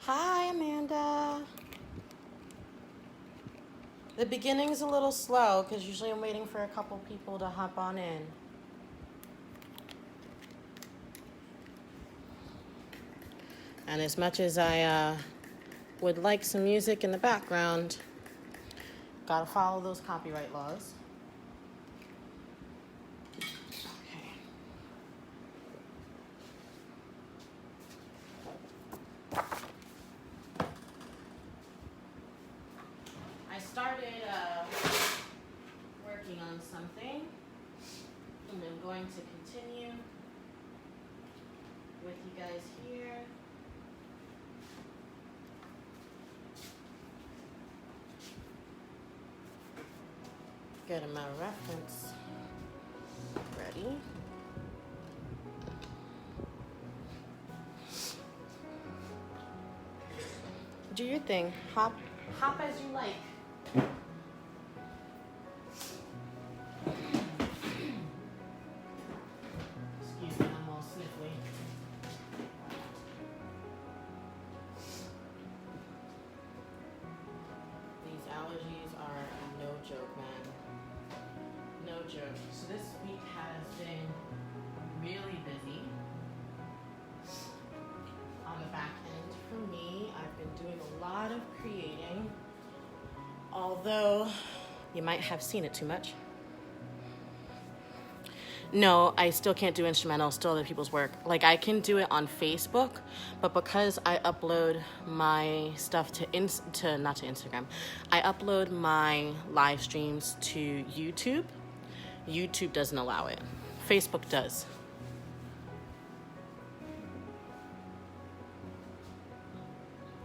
Hi, Amanda. The beginning's a little slow because usually I'm waiting for a couple people to hop on in. And as much as I would like some music in the background, gotta follow those copyright laws. Okay. I started working on something, and I'm going to continue with you guys here. Get my reference ready. Do your thing. Hop as you like. Excuse me, I'm all sniffly. These allergies are no joke, man. No joke. So this week has been really busy. On the back end for me, I've been doing a lot of creating, although you might have seen it too much. No, I still can't do instrumental, still other people's work. Like, I can do it on Facebook, but because I upload my stuff to not to Instagram, I upload my live streams to YouTube. YouTube doesn't allow it. Facebook does.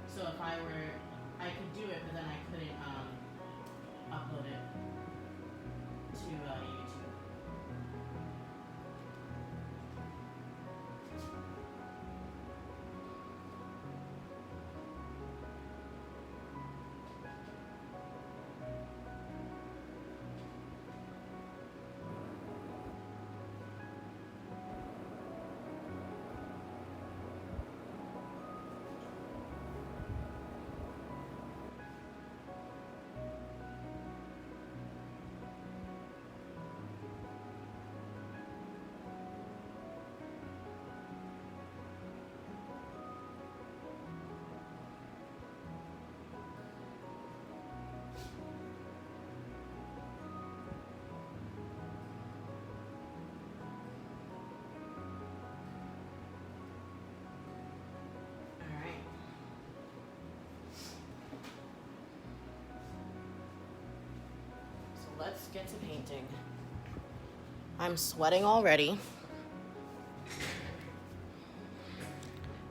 So if I could do it, but then I couldn't upload it to YouTube. Let's get to painting. I'm sweating already.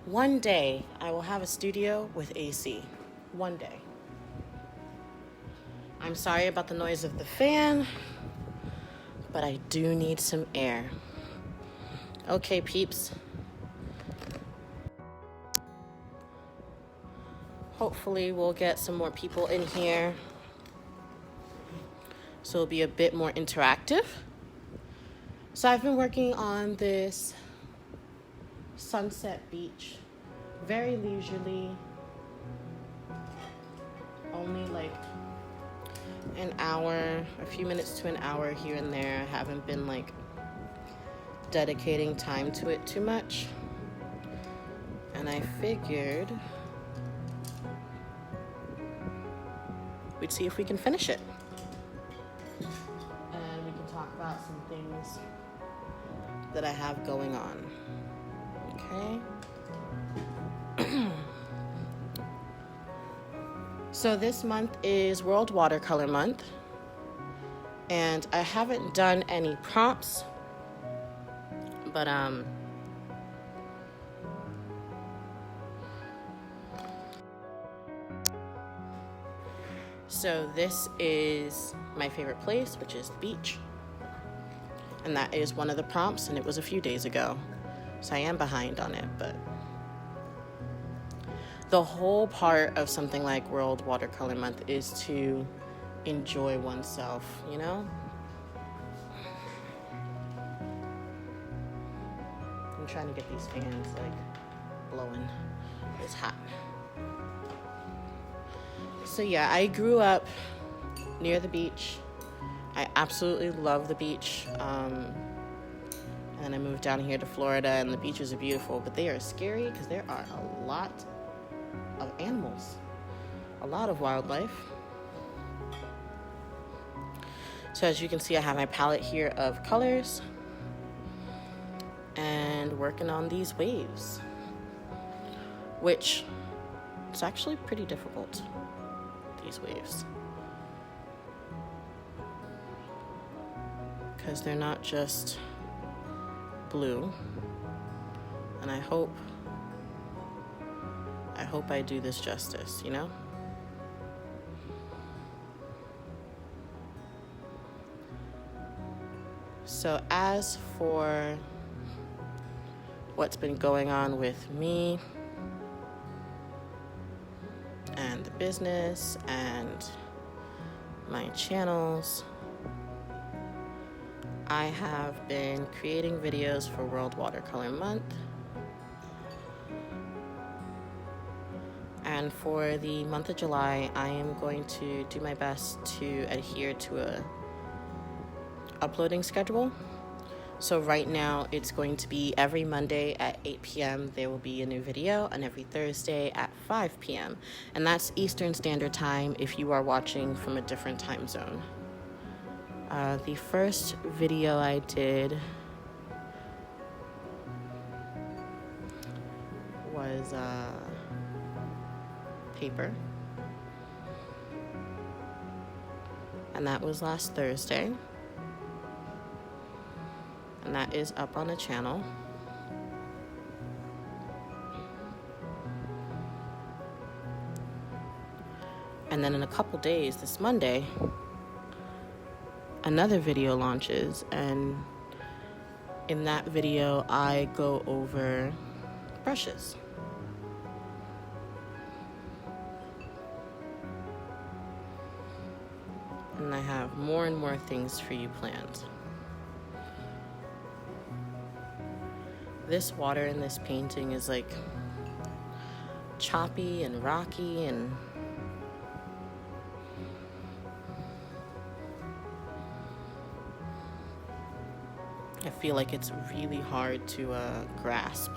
One day, I will have a studio with AC. One day. I'm sorry about the noise of the fan, but I do need some air. Okay, peeps. Hopefully, we'll get some more people in here, so it'll be a bit more interactive. So I've been working on this sunset beach, very leisurely, only like an hour, a few minutes to an hour here and there. I haven't been like dedicating time to it too much. And I figured we'd see if we can finish it. About some things that I have going on. Okay. So this month is World Watercolor Month, and I haven't done any prompts, but so this is my favorite place, which is the beach. And that is one of the prompts, and it was a few days ago. So I am behind on it, but the whole part of something like World Watercolor Month is to enjoy oneself, you know? I'm trying to get these fans like blowing. It's hot. So yeah, I grew up near the beach. I absolutely love the beach. And I moved down here to Florida, and the beaches are beautiful, but they are scary because there are a lot of animals, a lot of wildlife. So as you can see, I have my palette here of colors and working on these waves, which it's actually pretty difficult, these waves, because they're not just blue. And I hope I do this justice, you know? So as for what's been going on with me and the business and my channels, I have been creating videos for World Watercolor Month. And for the month of July, I am going to do my best to adhere to a uploading schedule. So right now it's going to be every Monday at 8 p.m. there will be a new video, and every Thursday at 5 p.m. And that's Eastern Standard Time if you are watching from a different time zone. The first video I did was paper, and that was last Thursday, and that is up on the channel. And then in a couple days, this Monday, another video launches, and in that video I go over brushes. And I have more and more things for you planned. This water in this painting is like choppy and rocky, and I feel like it's really hard to grasp.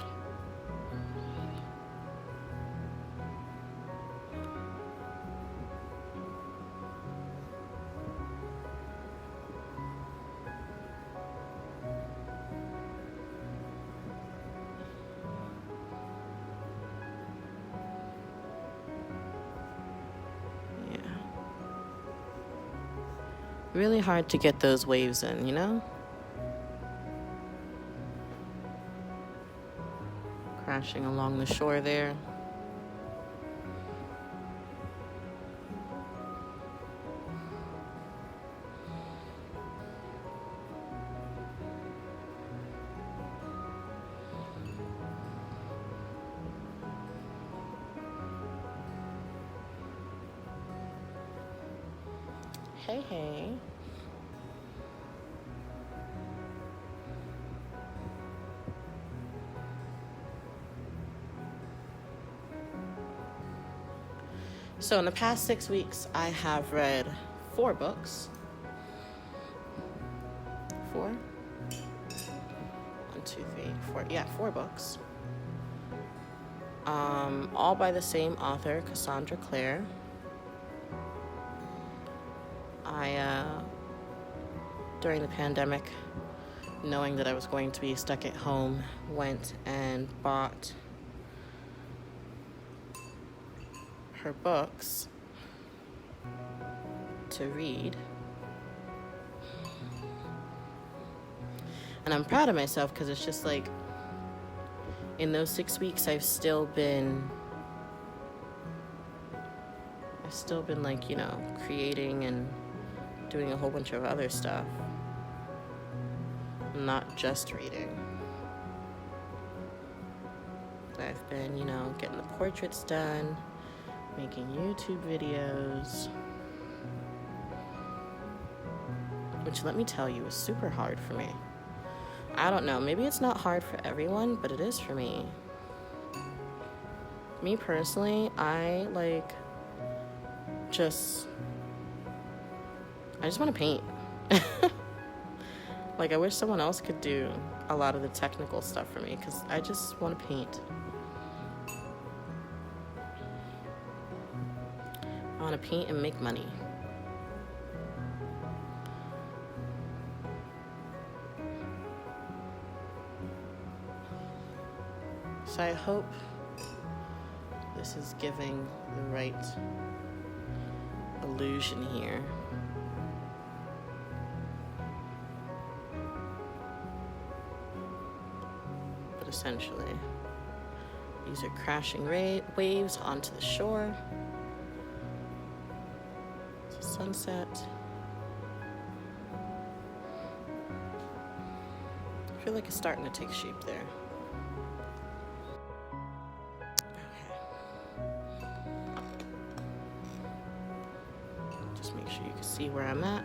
Yeah. Really hard to get those waves in, you know? Crashing along the shore there. Hey, hey. So in the past 6 weeks, I have read 4 books. 4? 1, 2, 3, 4. Yeah, 4 books. All by the same author, Cassandra Clare. During the pandemic, knowing that I was going to be stuck at home, went and bought her books to read. And I'm proud of myself because it's just like, in those 6 weeks, I've still been like, you know, creating and doing a whole bunch of other stuff. Not just reading. I've been, you know, getting the portraits done, making YouTube videos, which, let me tell you, is super hard for me. I don't know, maybe it's not hard for everyone, but it is for me. Me personally, I just want to paint. Like, I wish someone else could do a lot of the technical stuff for me, because I just want to paint. I want to paint and make money. So I hope this is giving the right illusion here. But essentially, these are crashing waves onto the shore. It's a sunset. I feel like it's starting to take shape there. Just make sure you can see where I'm at.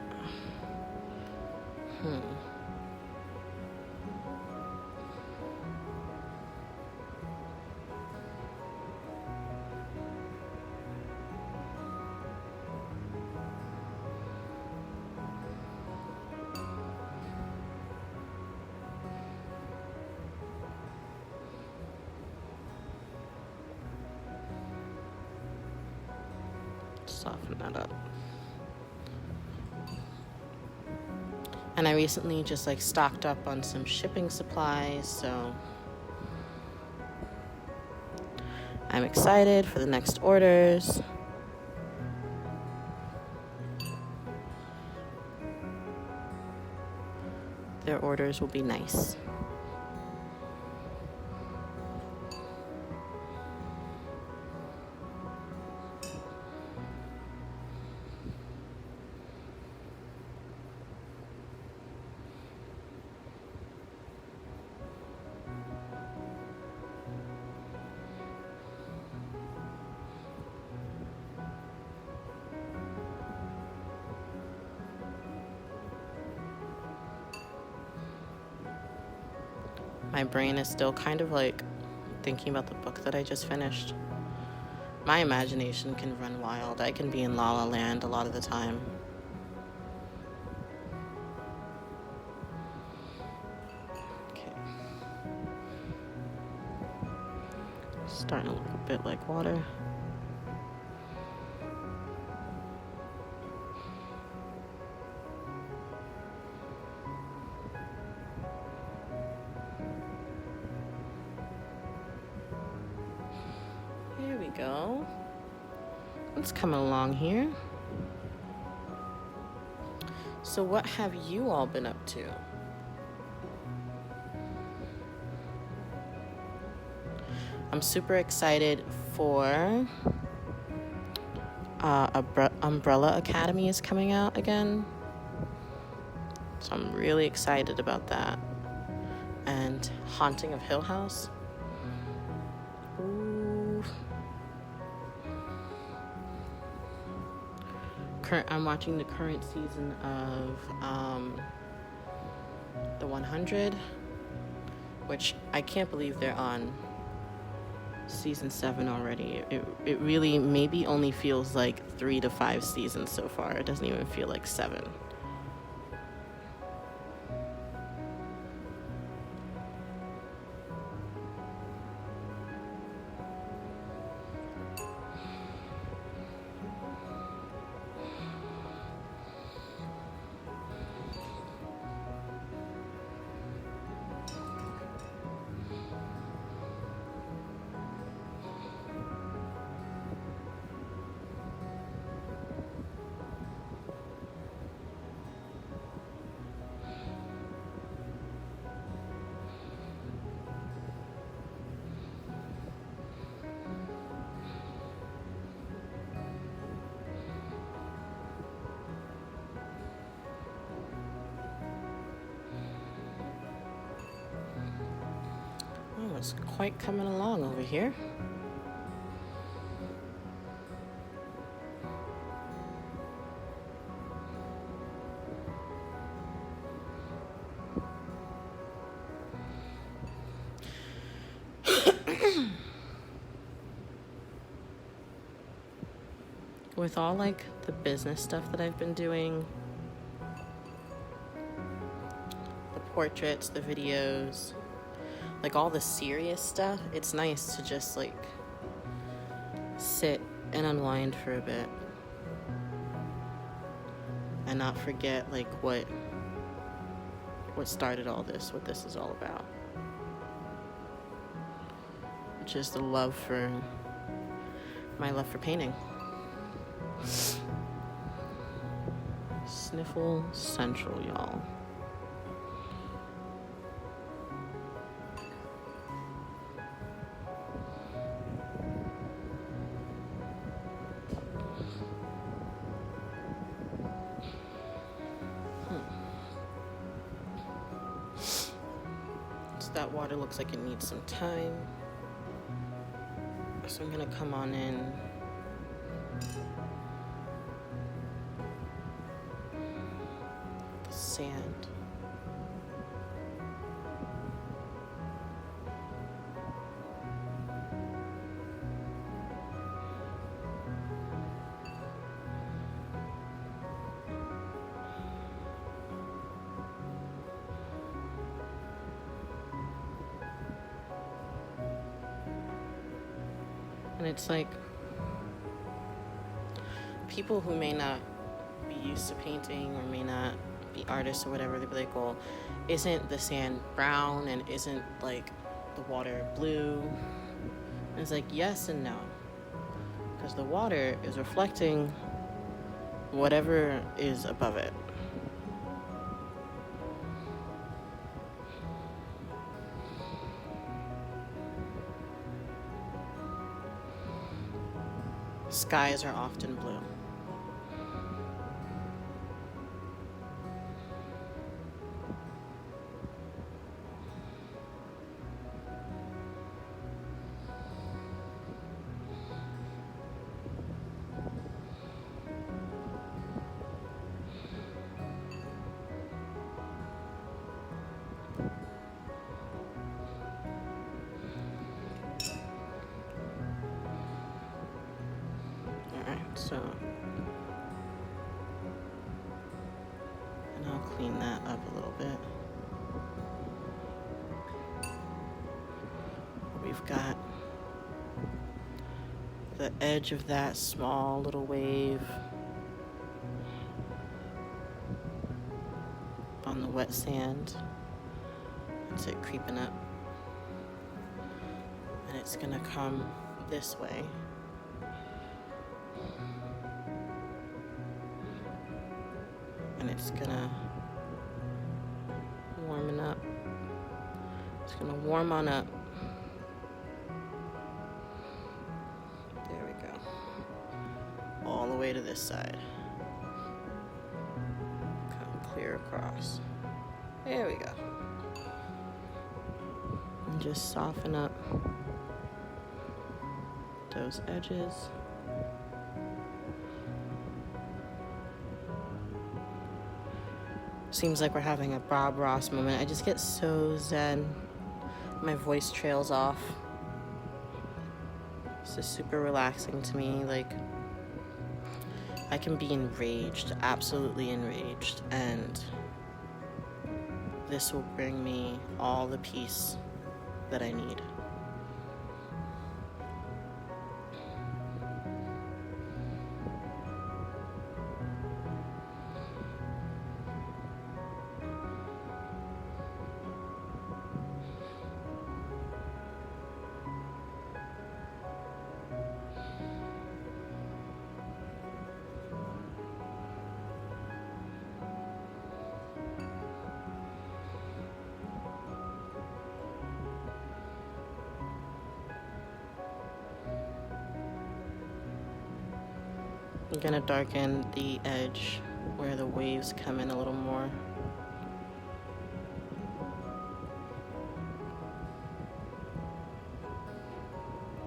Soften that up. And I recently just stocked up on some shipping supplies, so I'm excited for the next orders. Their orders will be nice. My brain is still kind of thinking about the book that I just finished. My imagination can run wild. I can be in La La Land a lot of the time. Okay. Starting to look a bit like water. There we go. It's coming along here. So what have you all been up to? I'm super excited for Umbrella Academy is coming out again. So I'm really excited about that. And Haunting of Hill House. Ooh. I'm watching the current season of The 100, which I can't believe they're on season 7 already. It really maybe only feels like 3 to 5 seasons so far. It doesn't even feel like 7. Oh, it's quite coming along over here. with all like the business stuff that I've been doing, the portraits, the videos, like all the serious stuff, it's nice to just like sit and unwind for a bit and not forget like what started all this, what this is all about, which is the my love for painting. Sniffle Central, y'all. So that water looks like it needs some time. So I'm gonna come on in. The sand. And it's like people who may not be used to painting or may not be artists or whatever, they'd be like, well, isn't the sand brown and isn't like the water blue? And it's like, yes and no, because the water is reflecting whatever is above it. Skies are often blue. So, and I'll clean that up a little bit. We've got the edge of that small little wave on the wet sand. That's it creeping up. And it's gonna come this way. And it's gonna warm up. It's gonna warm on up. There we go. All the way to this side. Come clear across. There we go. And just soften up those edges. Seems like we're having a Bob Ross moment. I just get so zen. My voice trails off. This is super relaxing to me. Like, I can be enraged, absolutely enraged, and this will bring me all the peace that I need. I'm gonna darken the edge where the waves come in a little more.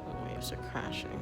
The waves are crashing.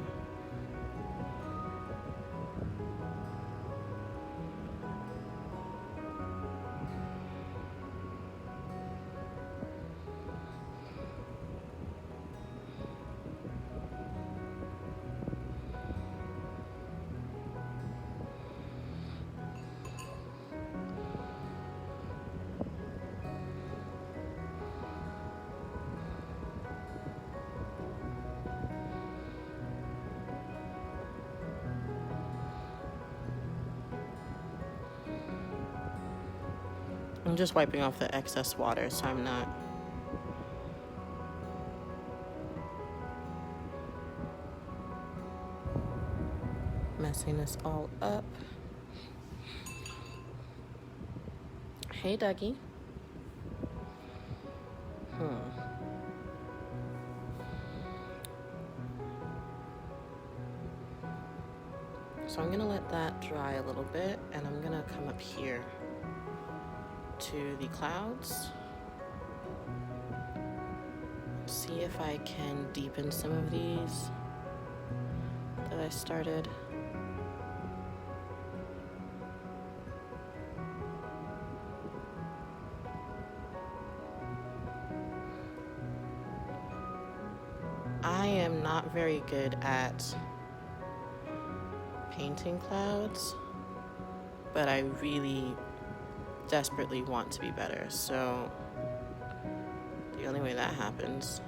I'm just wiping off the excess water, so I'm not messing this all up. Hey, Dougie. So I'm gonna let that dry a little bit, and I'm gonna come up here to the clouds. See if I can deepen some of these that I started. I am not very good at painting clouds, but I really desperately want to be better, so the only way that happens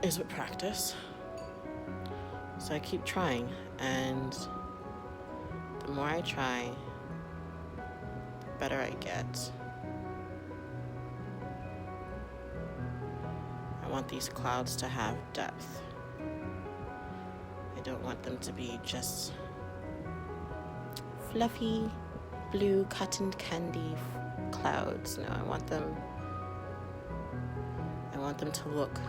is with practice. So I keep trying, and the more I try, the better I get. I want these clouds to have depth. I don't want them to be just fluffy blue cotton candy clouds. No, I want them to look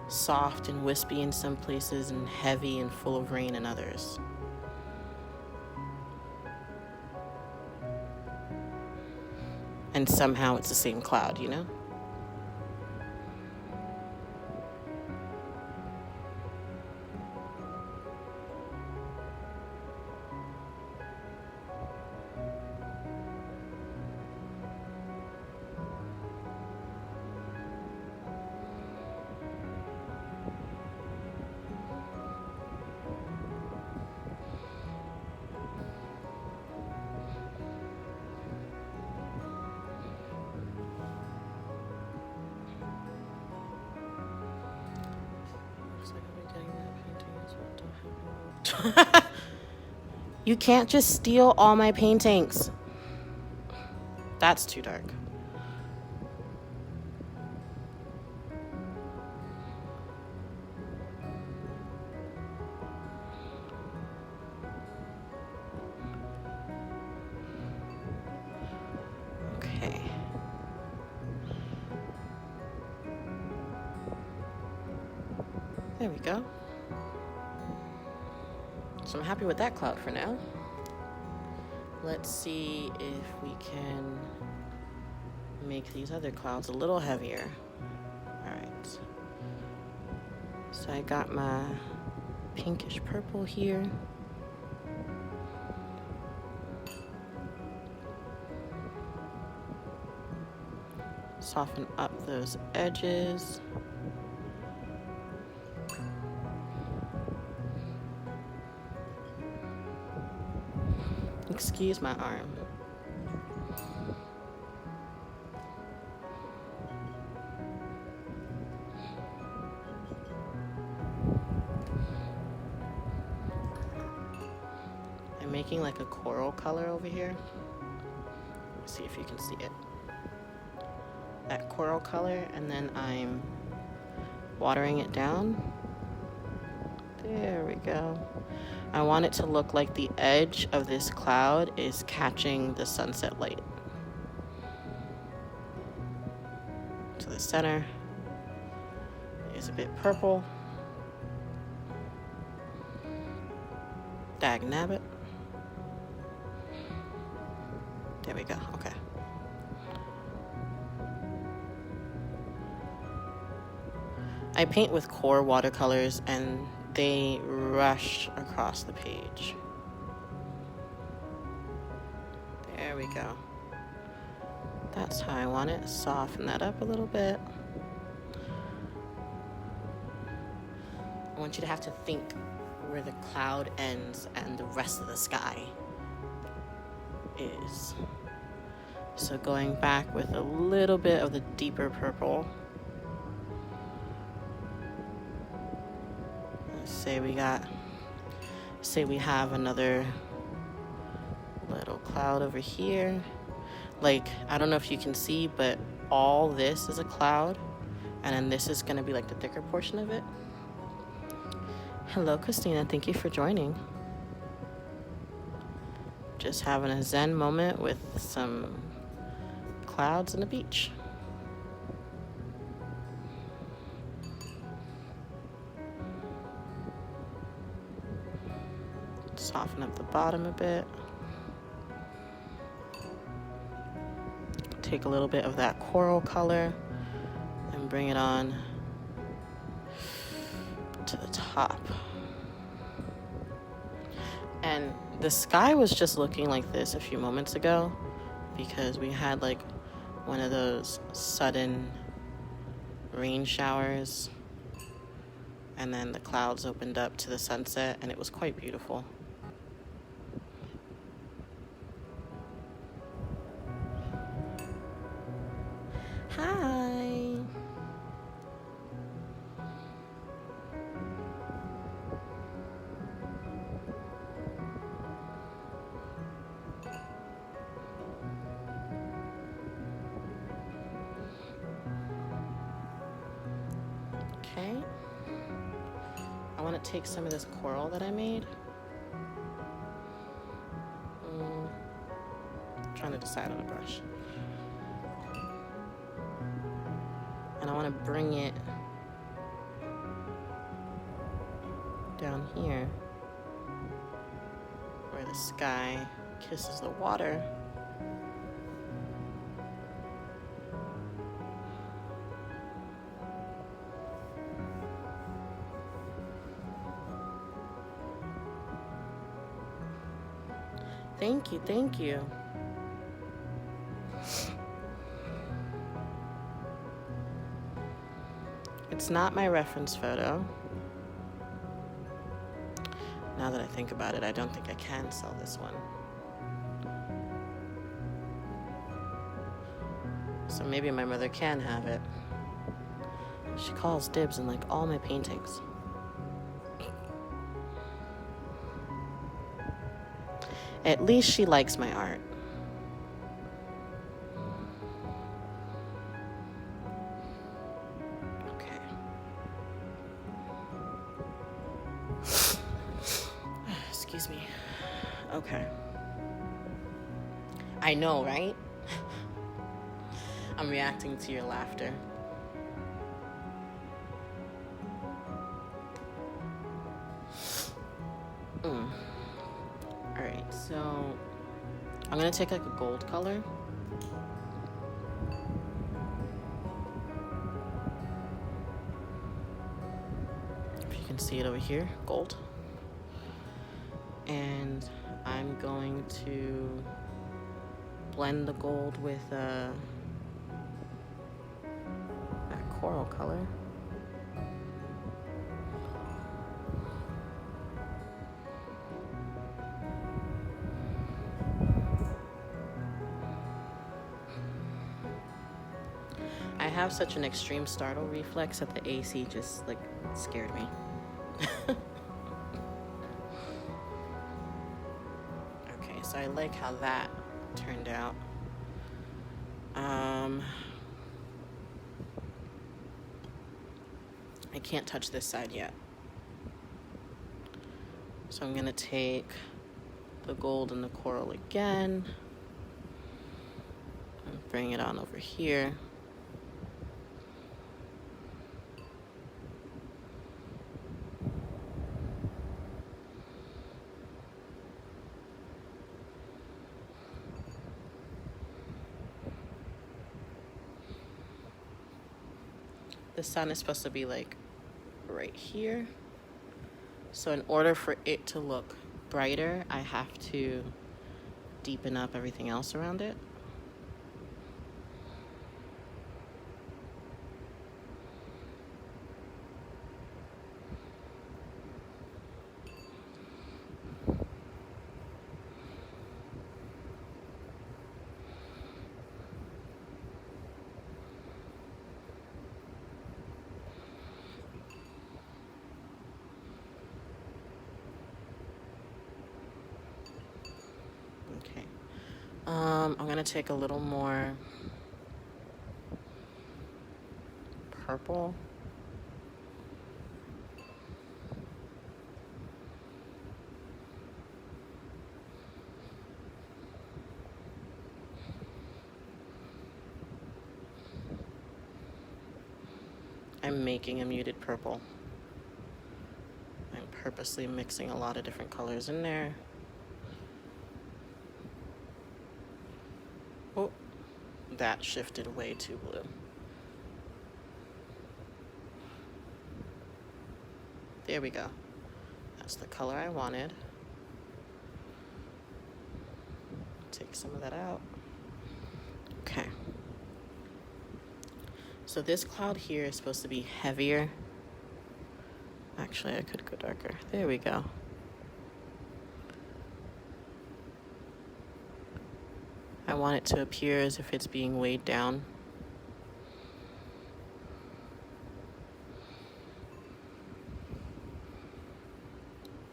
soft and wispy in some places and heavy and full of rain in others. And somehow it's the same cloud, you know? You can't just steal all my paintings. That's too dark. Okay. There we go. So I'm happy with that cloud for now. Let's see if we can make these other clouds a little heavier. All right. So I got my pinkish purple here. Soften up those edges. Excuse my arm. I'm making like a coral color over here. Let's see if you can see it. That coral color, and then I'm watering it down. There we go. I want it to look like the edge of this cloud is catching the sunset light. So the center is a bit purple. Dag nabbit. There we go, okay. I paint with core watercolors and they rush across the page. There we go. That's how I want it. Soften that up a little bit. I want you to have to think where the cloud ends and the rest of the sky is. So going back with a little bit of the deeper purple. Say we have another Little cloud over here. Like, I don't know if you can see, but all this is a cloud. And then this is going to be like the thicker portion of it. Hello, Christina. Thank you for joining. Just having a zen moment with some clouds and a beach. Soften up the bottom a bit. Take a little bit of that coral color and bring it on to the top. And the sky was just looking like this a few moments ago because we had like one of those sudden rain showers, and then the clouds opened up to the sunset, and it was quite beautiful. Hi. Okay. I want to take some of this coral that I made. Trying to decide on a brush. And I want to bring it down here where the sky kisses the water. Thank you, thank you. It's not my reference photo. Now that I think about it, I don't think I can sell this one. So maybe my mother can have it. She calls dibs on like all my paintings. At least she likes my art. Excuse me. Okay. I know, right? I'm reacting to your laughter. Alright, so I'm gonna take like a gold color. If you can see it over here, gold. And I'm going to blend the gold with that coral color. I have such an extreme startle reflex that the AC just like scared me. So I like how that turned out. I can't touch this side yet. So I'm gonna take the gold and the coral again and bring it on over here. The sun is supposed to be like right here. So in order for it to look brighter, I have to deepen up everything else around it. Okay. I'm gonna take a little more purple. I'm making a muted purple. I'm purposely mixing a lot of different colors in there. Oh, that shifted way too blue. There we go. That's the color I wanted. Take some of that out. Okay. So this cloud here is supposed to be heavier. Actually, I could go darker. There we go. I want it to appear as if it's being weighed down.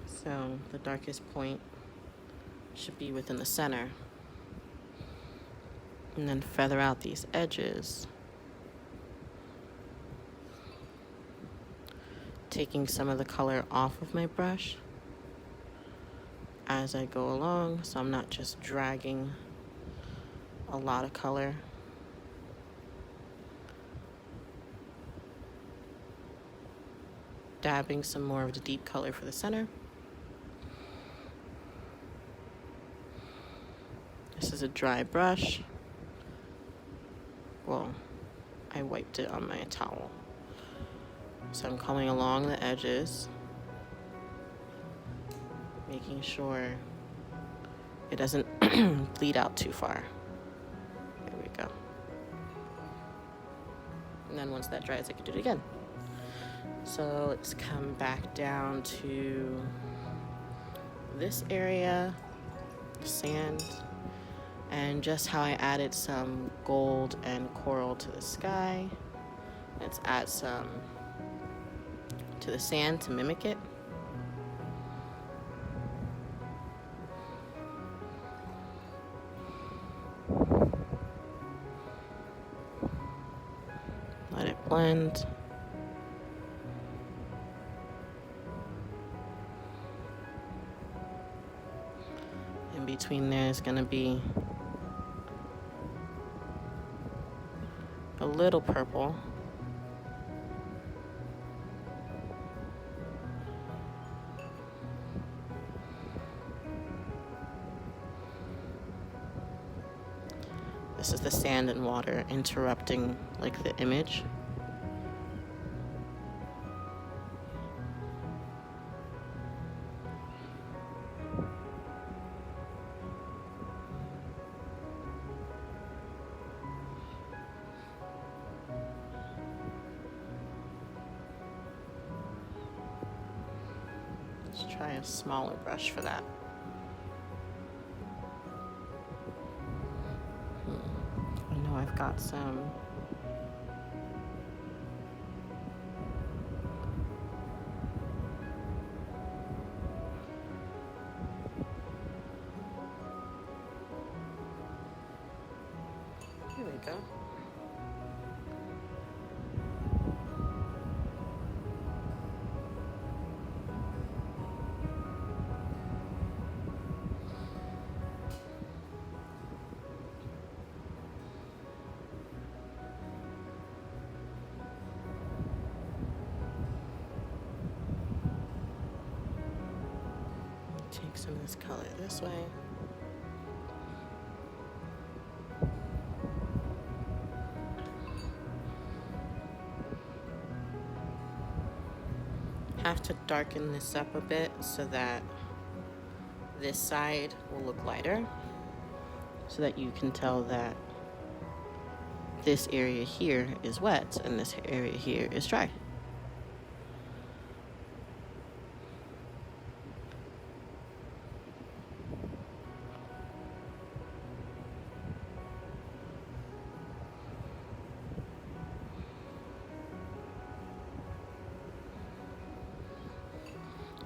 So the darkest point should be within the center. And then feather out these edges. Taking some of the color off of my brush as I go along, so I'm not just dragging a lot of color. Dabbing some more of the deep color for the center. This is a dry brush. Well, I wiped it on my towel. So I'm coming along the edges, making sure it doesn't bleed out too far. There we go. And then once that dries, I can do it again. So let's come back down to this area, sand, and just how I added some gold and coral to the sky. Let's add some to the sand to mimic it. Let it blend. In between there is going to be a little purple. This is the sand and water interrupting like the image. Let's try a smaller brush for that. I've got some here we go. Take some of this color this way. Have to darken this up a bit so that this side will look lighter, so that you can tell that this area here is wet and this area here is dry.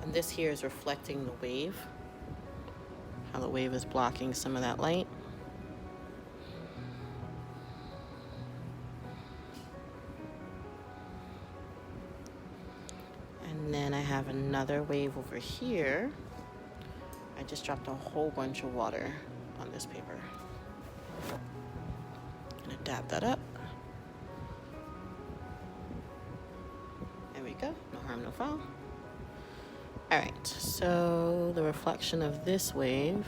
And this here is reflecting the wave, how the wave is blocking some of that light. have another wave over here. I just dropped a whole bunch of water on this paper. I'm gonna dab that up. There we go, no harm, no foul. All right, so the reflection of this wave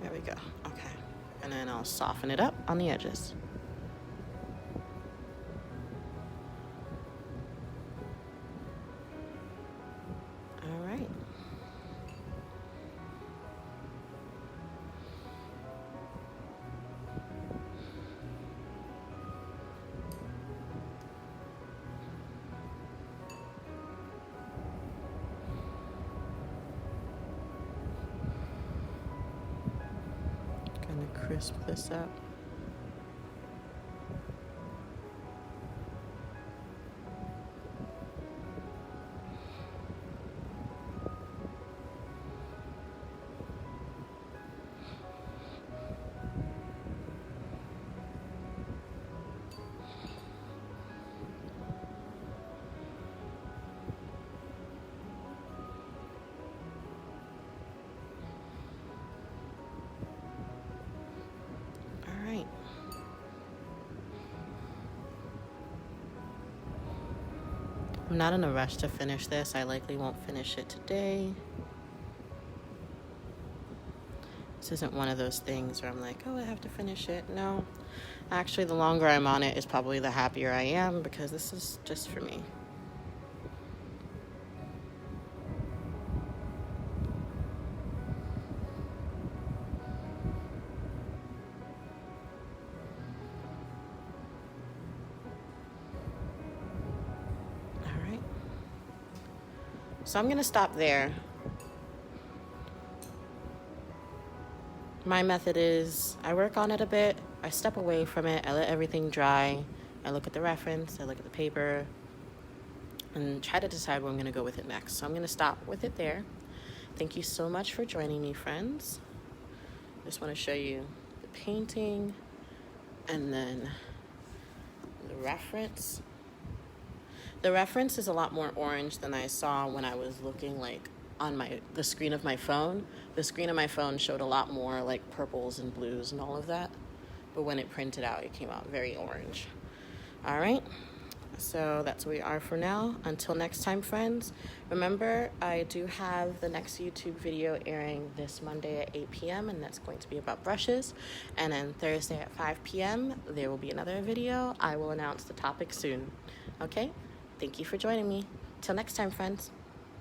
there we go, okay. And then I'll soften it up on the edges. All right. Gonna crisp this up. I'm not in a rush to finish this. I likely won't finish it today. This isn't one of those things where I'm like, oh, I have to finish it. No, actually, the longer I'm on it is probably the happier I am, because this is just for me. So I'm gonna stop there. My method is I work on it a bit, I step away from it, I let everything dry, I look at the reference, I look at the paper, and try to decide where I'm gonna go with it next. So I'm gonna stop with it there. Thank you so much for joining me, friends. Just wanna show you the painting and then the reference. The reference is a lot more orange than I saw when I was looking like on the screen of my phone. The screen of my phone showed a lot more like purples and blues and all of that. But when it printed out, it came out very orange. All right, so that's where we are for now. Until next time, friends, remember I do have the next YouTube video airing this Monday at 8 p.m. and that's going to be about brushes. And then Thursday at 5 p.m. there will be another video. I will announce the topic soon. Okay? Thank you for joining me. Till next time, friends.